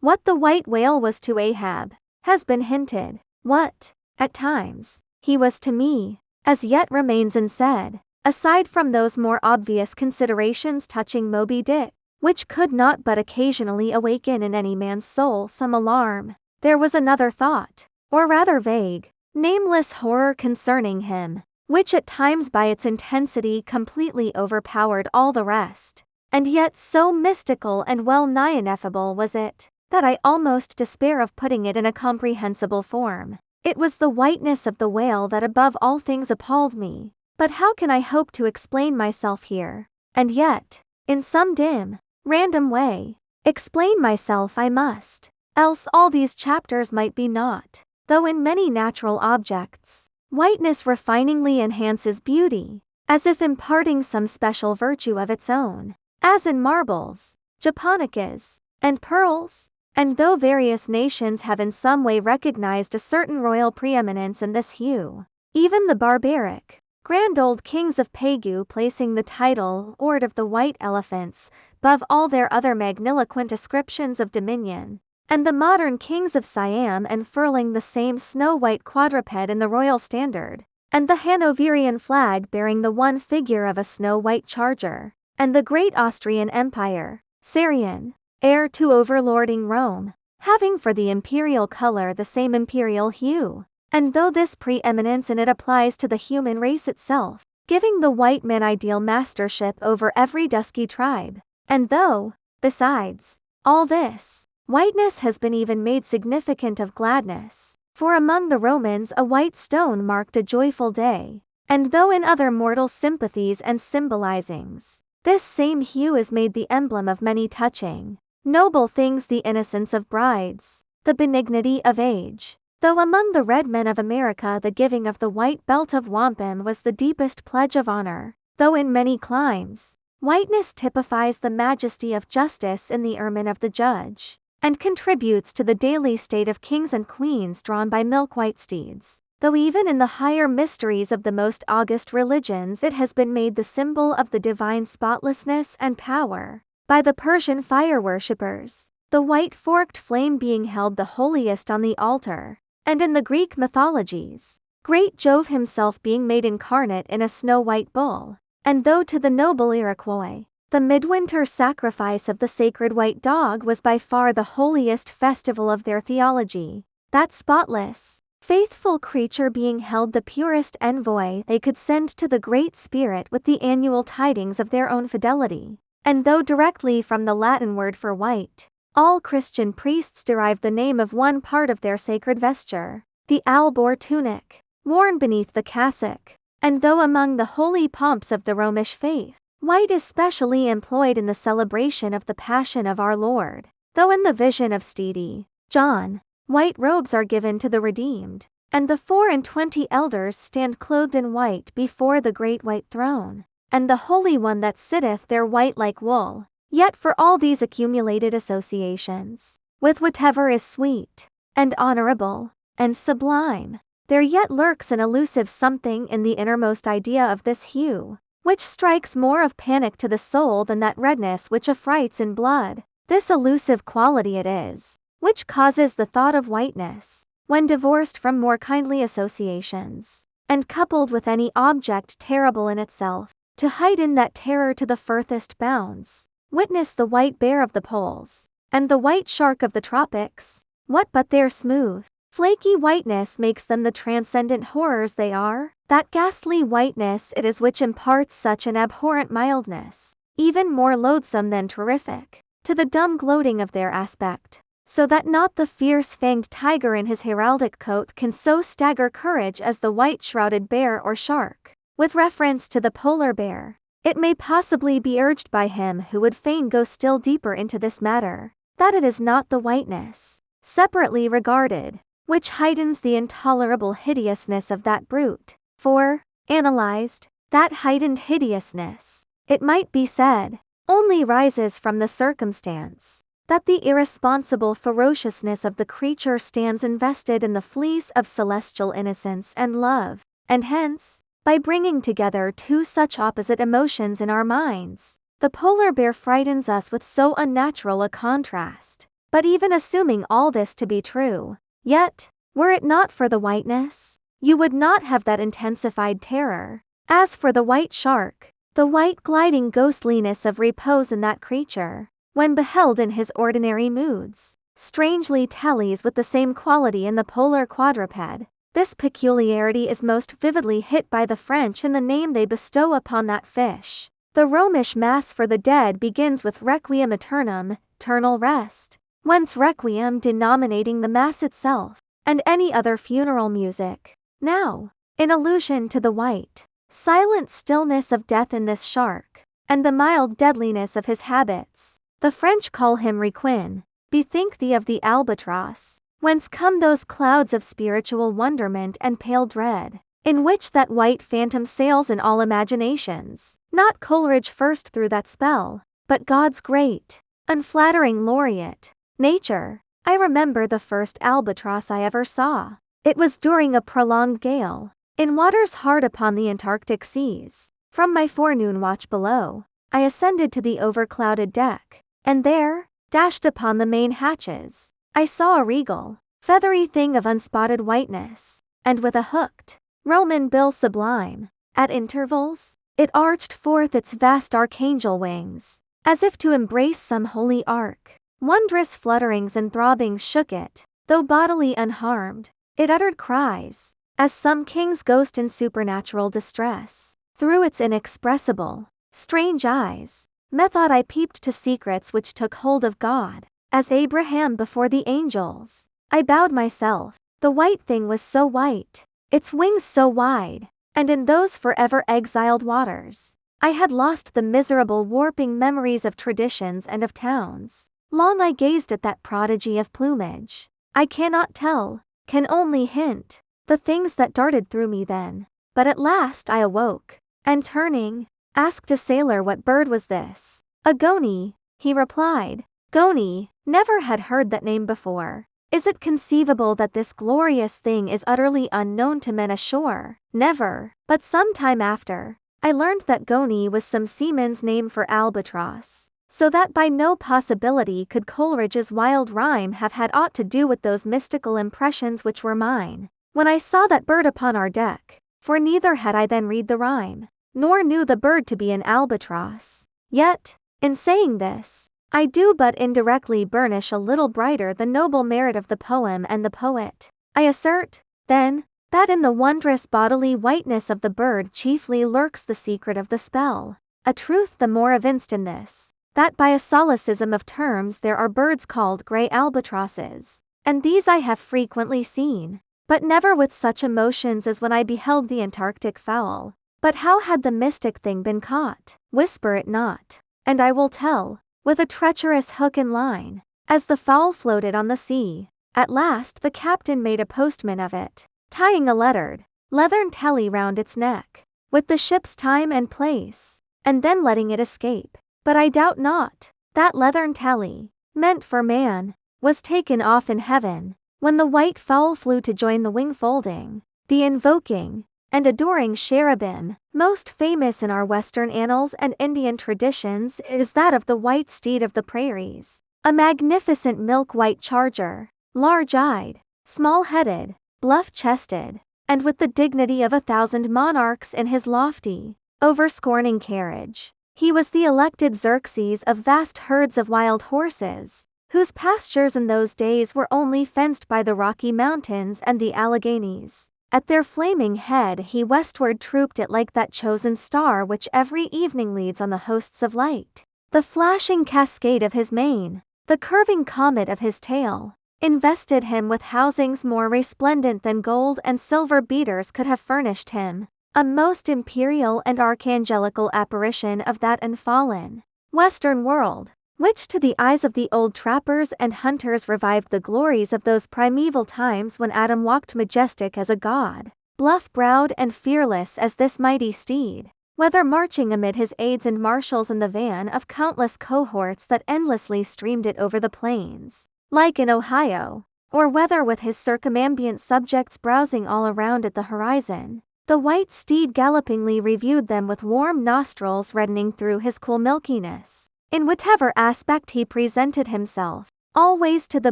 What the white whale was to Ahab has been hinted. What, at times, he was to me, as yet remains unsaid, aside from those more obvious considerations touching Moby Dick, which could not but occasionally awaken in any man's soul some alarm. There was another thought, or rather vague, nameless horror concerning him, which at times by its intensity completely overpowered all the rest. And yet so mystical and well-nigh ineffable was it, that I almost despair of putting it in a comprehensible form. It was the whiteness of the whale that above all things appalled me. But how can I hope to explain myself here? And yet, in some dim, random way, explain myself I must, else all these chapters might be naught. Though in many natural objects, whiteness refiningly enhances beauty, as if imparting some special virtue of its own, as in marbles, japonicas, and pearls. And though various nations have in some way recognized a certain royal preeminence in this hue, even the barbaric, grand old kings of Pegu placing the title Lord of the White Elephants above all their other magniloquent ascriptions of dominion, and the modern kings of Siam unfurling the same snow-white quadruped in the royal standard, and the Hanoverian flag bearing the one figure of a snow-white charger, and the great Austrian Empire, Syrian, heir to overlording Rome, having for the imperial color the same imperial hue, and though this preeminence in it applies to the human race itself, giving the white man ideal mastership over every dusky tribe, and though, besides all this, whiteness has been even made significant of gladness, for among the Romans a white stone marked a joyful day, and though in other mortal sympathies and symbolizings, this same hue is made the emblem of many touching, noble things, the innocence of brides, the benignity of age, though among the red men of America the giving of the white belt of wampum was the deepest pledge of honor, though in many climes, whiteness typifies the majesty of justice in the ermine of the judge, and contributes to the daily state of kings and queens drawn by milk-white steeds, though even in the higher mysteries of the most august religions it has been made the symbol of the divine spotlessness and power. By the Persian fire worshippers, the white forked flame being held the holiest on the altar, and in the Greek mythologies, great Jove himself being made incarnate in a snow-white bull, and though to the noble Iroquois, the midwinter sacrifice of the sacred white dog was by far the holiest festival of their theology, that spotless, faithful creature being held the purest envoy they could send to the Great Spirit with the annual tidings of their own fidelity. And though directly from the Latin word for white, all Christian priests derive the name of one part of their sacred vesture, the albor tunic, worn beneath the cassock, and though among the holy pomps of the Romish faith, white is specially employed in the celebration of the Passion of our Lord, though in the vision of Steedy John, white robes are given to the redeemed, and the 24 elders stand clothed in white before the great white throne, and the Holy One that sitteth there white like wool. Yet for all these accumulated associations, with whatever is sweet, and honorable, and sublime, there yet lurks an elusive something in the innermost idea of this hue, which strikes more of panic to the soul than that redness which affrights in blood. This elusive quality it is, which causes the thought of whiteness, when divorced from more kindly associations, and coupled with any object terrible in itself, to heighten that terror to the furthest bounds. Witness the white bear of the poles, and the white shark of the tropics. What but their smooth, flaky whiteness makes them the transcendent horrors they are? That ghastly whiteness it is which imparts such an abhorrent mildness, even more loathsome than terrific, to the dumb gloating of their aspect, so that not the fierce-fanged tiger in his heraldic coat can so stagger courage as the white-shrouded bear or shark. With reference to the polar bear, it may possibly be urged by him who would fain go still deeper into this matter, that it is not the whiteness, separately regarded, which heightens the intolerable hideousness of that brute, for, analyzed, that heightened hideousness, it might be said, only rises from the circumstance that the irresponsible ferociousness of the creature stands invested in the fleece of celestial innocence and love, and hence, by bringing together two such opposite emotions in our minds, the polar bear frightens us with so unnatural a contrast, But even assuming all this to be true, yet, were it not for the whiteness, you would not have that intensified terror. As for the white shark, the white gliding ghostliness of repose in that creature, when beheld in his ordinary moods, strangely tallies with the same quality in the polar quadruped. This peculiarity is most vividly hit by the French in the name they bestow upon that fish. The Romish Mass for the dead begins with Requiem Aeternam, eternal rest, whence Requiem denominating the Mass itself, and any other funeral music. Now, in allusion to the white, silent stillness of death in this shark, and the mild deadliness of his habits, the French call him Requin. Bethink thee of the albatross, whence come those clouds of spiritual wonderment and pale dread, in which that white phantom sails in all imaginations. Not Coleridge first threw that spell, but God's great, unflattering laureate, nature. I remember the first albatross I ever saw. It was during a prolonged gale, in waters hard upon the Antarctic seas. From my forenoon watch below, I ascended to the overclouded deck, and there, dashed upon the main hatches, I saw a regal, feathery thing of unspotted whiteness, and with a hooked, Roman bill sublime. At intervals, it arched forth its vast archangel wings, as if to embrace some holy ark. Wondrous flutterings and throbbings shook it, though bodily unharmed. It uttered cries, as some king's ghost in supernatural distress. Through its inexpressible, strange eyes, methought I peeped to secrets which took hold of God, as Abraham before the angels. I bowed myself. The white thing was so white, its wings so wide, and in those forever exiled waters, I had lost the miserable warping memories of traditions and of towns. Long I gazed at that prodigy of plumage. I cannot tell, can only hint, the things that darted through me then. But at last I awoke, and turning, asked a sailor what bird was this. A goney, he replied. Goney, never had heard that name before. Is it conceivable that this glorious thing is utterly unknown to men ashore? Never. But some time after, I learned that goney was some seaman's name for albatross, so that by no possibility could Coleridge's wild rhyme have had aught to do with those mystical impressions which were mine, when I saw that bird upon our deck, for neither had I then read the rhyme, nor knew the bird to be an albatross. Yet, in saying this, I do but indirectly burnish a little brighter the noble merit of the poem and the poet. I assert, then, that in the wondrous bodily whiteness of the bird chiefly lurks the secret of the spell. A truth the more evinced in this, that by a solecism of terms there are birds called grey albatrosses, and these I have frequently seen, but never with such emotions as when I beheld the Antarctic fowl. But how had the mystic thing been caught? Whisper it not, and I will tell. With a treacherous hook and line, as the fowl floated on the sea, at last the captain made a postman of it, tying a lettered, leathern tally round its neck, with the ship's time and place, and then letting it escape. But I doubt not, that leathern tally, meant for man, was taken off in heaven, when the white fowl flew to join the wing-folding, the invoking, and adoring cherubim. Most famous in our Western annals and Indian traditions is that of the white steed of the prairies, a magnificent milk-white charger, large-eyed, small-headed, bluff-chested, and with the dignity of 1,000 monarchs in his lofty, over-scorning carriage. He was the elected Xerxes of vast herds of wild horses, whose pastures in those days were only fenced by the Rocky Mountains and the Alleghanies. At their flaming head he westward trooped it like that chosen star which every evening leads on the hosts of light. The flashing cascade of his mane, the curving comet of his tail, invested him with housings more resplendent than gold and silver beaters could have furnished him, a most imperial and archangelical apparition of that unfallen, western world, which to the eyes of the old trappers and hunters revived the glories of those primeval times when Adam walked majestic as a god, bluff-browed and fearless as this mighty steed, whether marching amid his aides and marshals in the van of countless cohorts that endlessly streamed it over the plains, like in Ohio, or whether with his circumambient subjects browsing all around at the horizon. The white steed gallopingly reviewed them with warm nostrils reddening through his cool milkiness. In whatever aspect he presented himself, Always to the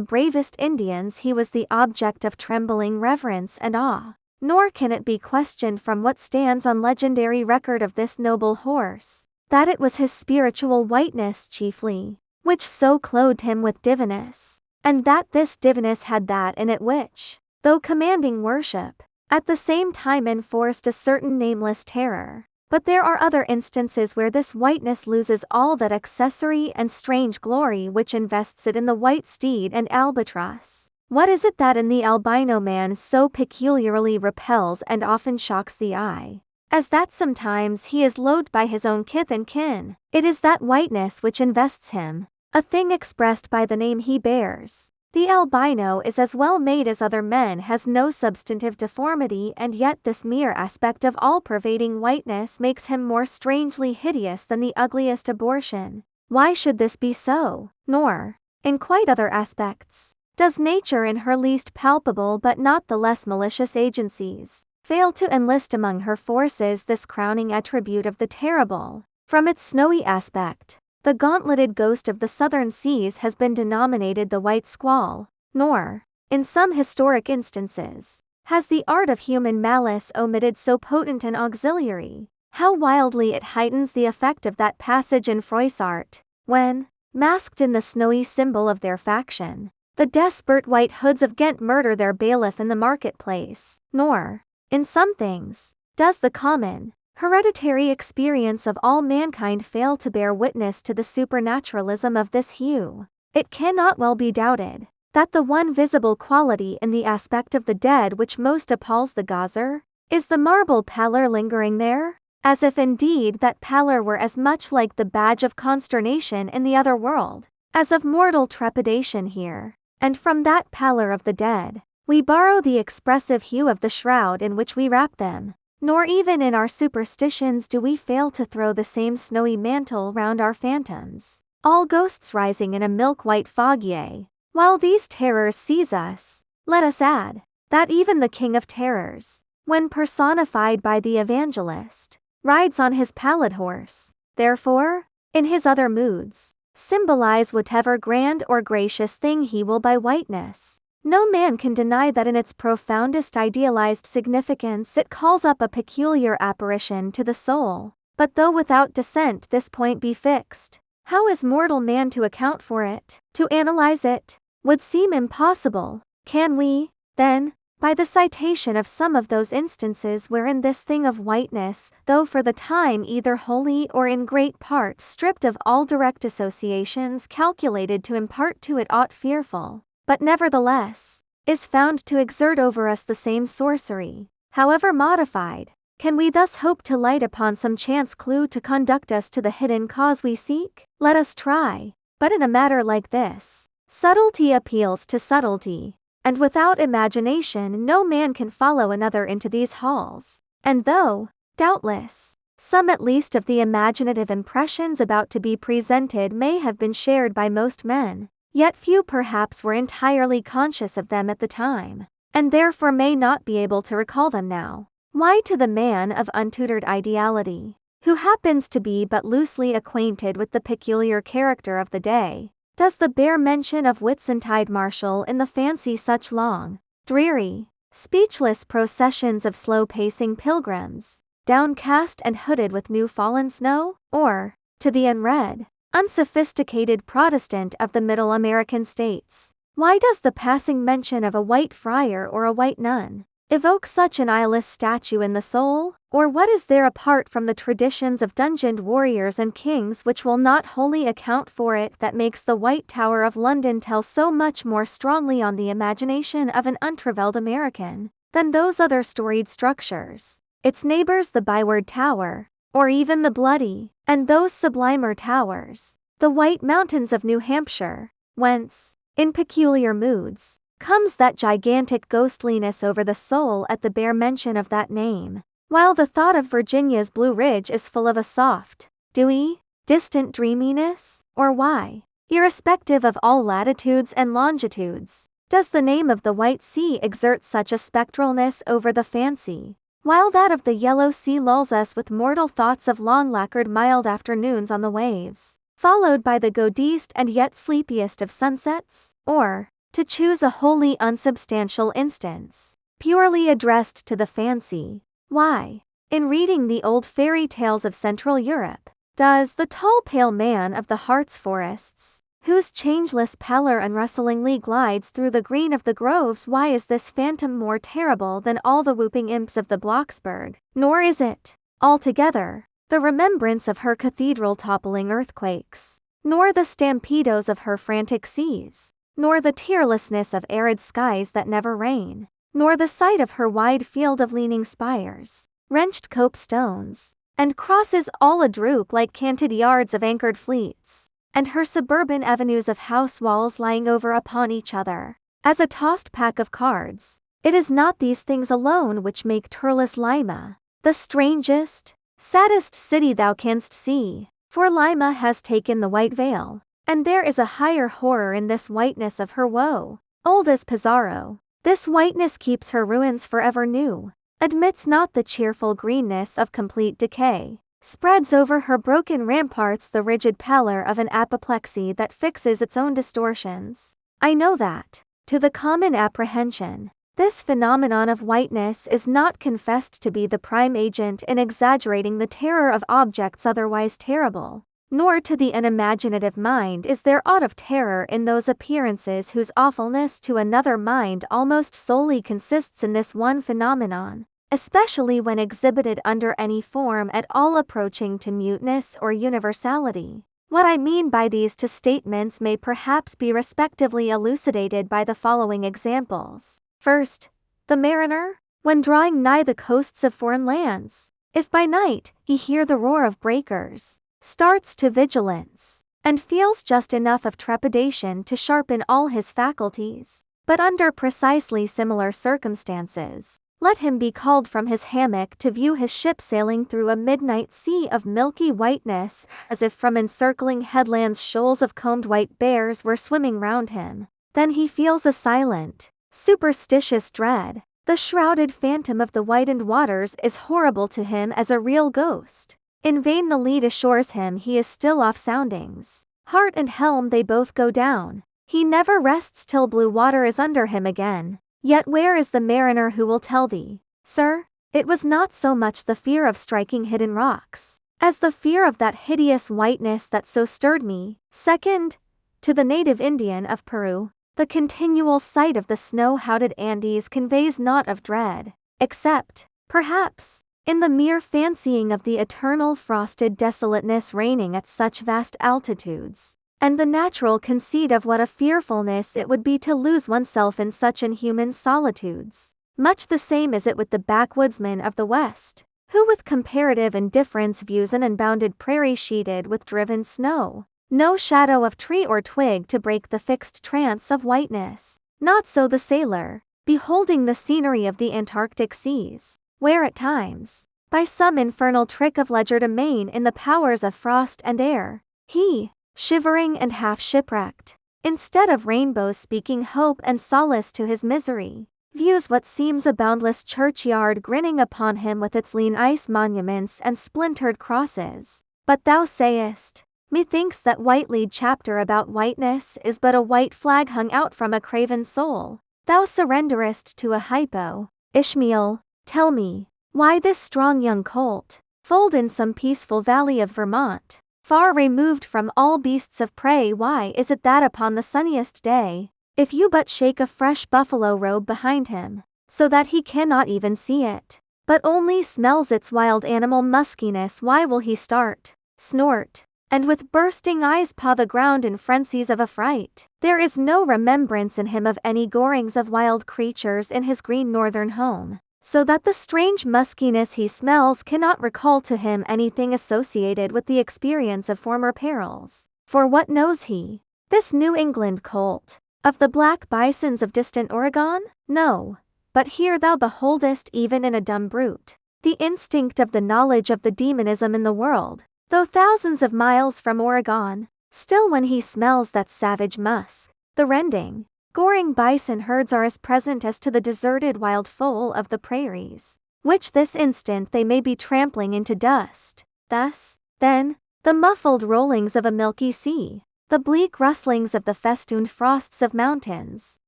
bravest Indians he was the object of trembling reverence and awe. Nor can it be questioned from what stands on legendary record of this noble horse, that it was his spiritual whiteness chiefly, which so clothed him with divineness, and that this divineness had that in it which, though commanding worship, at the same time enforced a certain nameless terror. But there are other instances where this whiteness loses all that accessory and strange glory which invests it in the white steed and albatross. What is it that in the albino man so peculiarly repels and often shocks the eye, as that sometimes he is loathed by his own kith and kin? It is that whiteness which invests him, a thing expressed by the name he bears. The albino is as well made as other men, has no substantive deformity, and yet this mere aspect of all-pervading whiteness makes him more strangely hideous than the ugliest abortion. Why should this be so? Nor, in quite other aspects, does nature in her least palpable but not the less malicious agencies fail to enlist among her forces this crowning attribute of the terrible. From its snowy aspect, the gauntleted ghost of the southern seas has been denominated the white squall, nor, in some historic instances, has the art of human malice omitted so potent an auxiliary. How wildly it heightens the effect of that passage in Froissart, when, masked in the snowy symbol of their faction, the desperate White Hoods of Ghent murder their bailiff in the marketplace. Nor, in some things, does the common, hereditary experience of all mankind fail to bear witness to the supernaturalism of this hue. It cannot well be doubted that the one visible quality in the aspect of the dead which most appalls the gazer is the marble pallor lingering there, as if indeed that pallor were as much like the badge of consternation in the other world as of mortal trepidation here. And from that pallor of the dead, we borrow the expressive hue of the shroud in which we wrap them. Nor even in our superstitions do we fail to throw the same snowy mantle round our phantoms, all ghosts rising in a milk-white fog. Yea, while these terrors seize us, let us add, that even the King of Terrors, when personified by the evangelist, rides on his pallid horse. Therefore, in his other moods, symbolize whatever grand or gracious thing he will by whiteness. No man can deny that in its profoundest idealized significance it calls up a peculiar apparition to the soul. But though without dissent this point be fixed, how is mortal man to account for it? To analyze it would seem impossible. Can we, then, by the citation of some of those instances wherein this thing of whiteness, though for the time either wholly or in great part stripped of all direct associations calculated to impart to it aught fearful, but nevertheless, is found to exert over us the same sorcery, however modified, can we thus hope to light upon some chance clue to conduct us to the hidden cause we seek? Let us try. But in a matter like this, subtlety appeals to subtlety, and without imagination no man can follow another into these halls. And though, doubtless, some at least of the imaginative impressions about to be presented may have been shared by most men, yet few perhaps were entirely conscious of them at the time, and therefore may not be able to recall them now. Why, to the man of untutored ideality, who happens to be but loosely acquainted with the peculiar character of the day, does the bare mention of Whitsuntide marshal in the fancy such long, dreary, speechless processions of slow-pacing pilgrims, downcast and hooded with new-fallen snow? Or, to the unread, unsophisticated Protestant of the Middle American states, why does the passing mention of a white friar or a white nun evoke such an eyeless statue in the soul? Or what is there apart from the traditions of dungeoned warriors and kings which will not wholly account for it that makes the White Tower of London tell so much more strongly on the imagination of an untravelled American than those other storied structures, its neighbors the Byward Tower, or even the Bloody, and those sublimer towers, the White Mountains of New Hampshire, whence, in peculiar moods, comes that gigantic ghostliness over the soul at the bare mention of that name, while the thought of Virginia's Blue Ridge is full of a soft, dewy, distant dreaminess? Or why, irrespective of all latitudes and longitudes, does the name of the White Sea exert such a spectralness over the fancy, while that of the Yellow Sea lulls us with mortal thoughts of long lacquered mild afternoons on the waves? followed by the gaudiest and yet sleepiest of sunsets? Or, to choose a wholly unsubstantial instance, purely addressed to the fancy, why, in reading the old fairy tales of Central Europe, does the tall pale man of the Harz forests, whose changeless pallor unrustlingly glides through the green of the groves, why is this phantom more terrible than all the whooping imps of the Blocksberg? Nor is it, altogether, the remembrance of her cathedral-toppling earthquakes, nor the stampedos of her frantic seas, nor the tearlessness of arid skies that never rain, nor the sight of her wide field of leaning spires, wrenched copestones, and crosses all a-droop like canted yards of anchored fleets, and her suburban avenues of house walls lying over upon each other, as a tossed pack of cards. It is not these things alone which make Turles Lima the strangest, saddest city thou canst see, for Lima has taken the white veil, and there is a higher horror in this whiteness of her woe. Old as Pizarro, this whiteness keeps her ruins forever new, admits not the cheerful greenness of complete decay, spreads over her broken ramparts the rigid pallor of an apoplexy that fixes its own distortions. I know that, to the common apprehension, this phenomenon of whiteness is not confessed to be the prime agent in exaggerating the terror of objects otherwise terrible, nor to the unimaginative mind is there aught of terror in those appearances whose awfulness to another mind almost solely consists in this one phenomenon, especially when exhibited under any form at all approaching to muteness or universality. What I mean by these two statements may perhaps be respectively elucidated by the following examples. First, the mariner, when drawing nigh the coasts of foreign lands, if by night he hear the roar of breakers, starts to vigilance, and feels just enough of trepidation to sharpen all his faculties. But under precisely similar circumstances, let him be called from his hammock to view his ship sailing through a midnight sea of milky whiteness, as if from encircling headlands shoals of combed white bears were swimming round him. Then he feels a silent, superstitious dread. The shrouded phantom of the whitened waters is horrible to him as a real ghost. In vain the lead assures him he is still off soundings. Heart and helm they both go down. He never rests till blue water is under him again. Yet where is the mariner who will tell thee, sir, it was not so much the fear of striking hidden rocks, as the fear of that hideous whiteness that so stirred me. Second, to the native Indian of Peru, the continual sight of the snow-hooded Andes conveys naught of dread, except, perhaps, in the mere fancying of the eternal frosted desolateness reigning at such vast altitudes, and the natural conceit of what a fearfulness it would be to lose oneself in such inhuman solitudes. Much the same is it with the backwoodsman of the West, who with comparative indifference views an unbounded prairie sheeted with driven snow, no shadow of tree or twig to break the fixed trance of whiteness. Not so the sailor, beholding the scenery of the Antarctic seas, where at times, by some infernal trick of legerdemain in the powers of frost and air, he, shivering and half shipwrecked, instead of rainbows speaking hope and solace to his misery, views what seems a boundless churchyard grinning upon him with its lean ice monuments and splintered crosses. But thou sayest, methinks that white-lead chapter about whiteness is but a white flag hung out from a craven soul. Thou surrenderest to a hypo, Ishmael. Tell me, why this strong young colt, foaled in some peaceful valley of Vermont, far removed from all beasts of prey, why is it that upon the sunniest day, if you but shake a fresh buffalo robe behind him, so that he cannot even see it, but only smells its wild animal muskiness, why will he start, snort, and with bursting eyes paw the ground in frenzies of affright? There is no remembrance in him of any gorings of wild creatures in his green northern home, so that the strange muskiness he smells cannot recall to him anything associated with the experience of former perils. For what knows he, this New England colt, of the black bisons of distant Oregon? No, but here thou beholdest even in a dumb brute, the instinct of the knowledge of the demonism in the world. Though thousands of miles from Oregon, still when he smells that savage musk, the rending, goring bison herds are as present as to the deserted wild foal of the prairies, which this instant they may be trampling into dust. Thus, then, the muffled rollings of a milky sea, the bleak rustlings of the festooned frosts of mountains,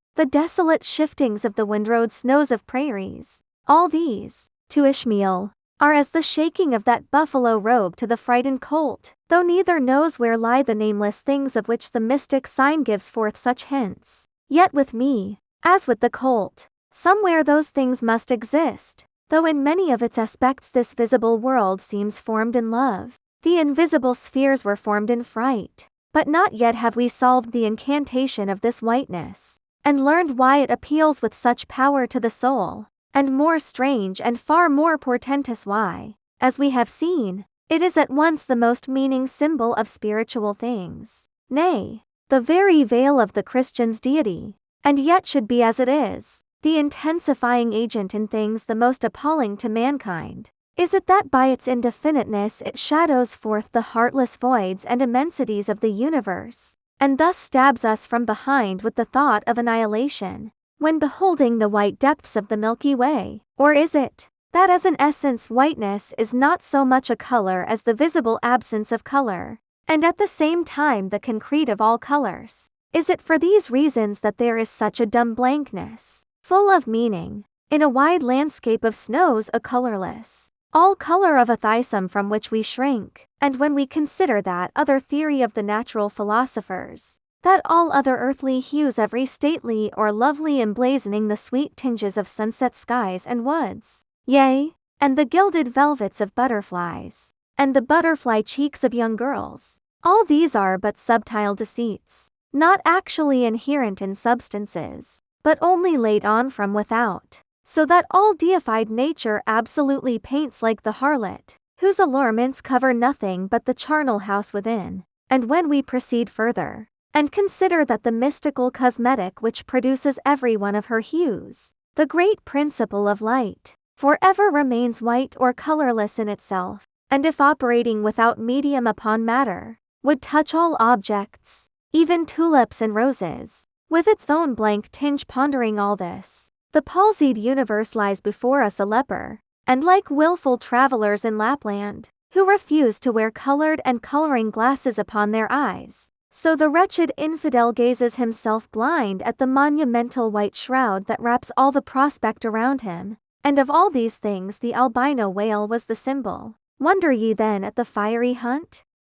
the desolate shiftings of the windrowed snows of prairies, all these, to Ishmael, are as the shaking of that buffalo robe to the frightened colt, though neither knows where lie the nameless things of which the mystic sign gives forth such hints. Yet with me, as with the colt, somewhere those things must exist, though in many of its aspects this visible world seems formed in love. The invisible spheres were formed in fright, but not yet have we solved the incantation of this whiteness, and learned why it appeals with such power to the soul, and more strange and far more portentous why, as we have seen, it is at once the most meaning symbol of spiritual things, nay, the very veil of the Christian's deity, and yet should be as it is, the intensifying agent in things the most appalling to mankind. Is it that by its indefiniteness it shadows forth the heartless voids and immensities of the universe, and thus stabs us from behind with the thought of annihilation, when beholding the white depths of the Milky Way? Or is it, that as an essence whiteness is not so much a color as the visible absence of color, and at the same time the concrete of all colors? Is it for these reasons that there is such a dumb blankness, full of meaning, in a wide landscape of snows a colorless, all color of a thysum from which we shrink, and when we consider that other theory of the natural philosophers, that all other earthly hues every stately or lovely emblazoning the sweet tinges of sunset skies and woods, yea, and the gilded velvets of butterflies, and the butterfly cheeks of young girls, all these are but subtile deceits, not actually inherent in substances, but only laid on from without, so that all deified nature absolutely paints like the harlot, whose allurements cover nothing but the charnel house within. And when we proceed further, and consider that the mystical cosmetic which produces every one of her hues, the great principle of light, forever remains white or colorless in itself, and if operating without medium upon matter, would touch all objects, even tulips and roses, with its own blank tinge. Pondering all this, the palsied universe lies before us a leper, and like willful travelers in Lapland, who refuse to wear colored and coloring glasses upon their eyes, so the wretched infidel gazes himself blind at the monumental white shroud that wraps all the prospect around him, and of all these things the albino whale was the symbol. Wonder ye then at the fiery hunt?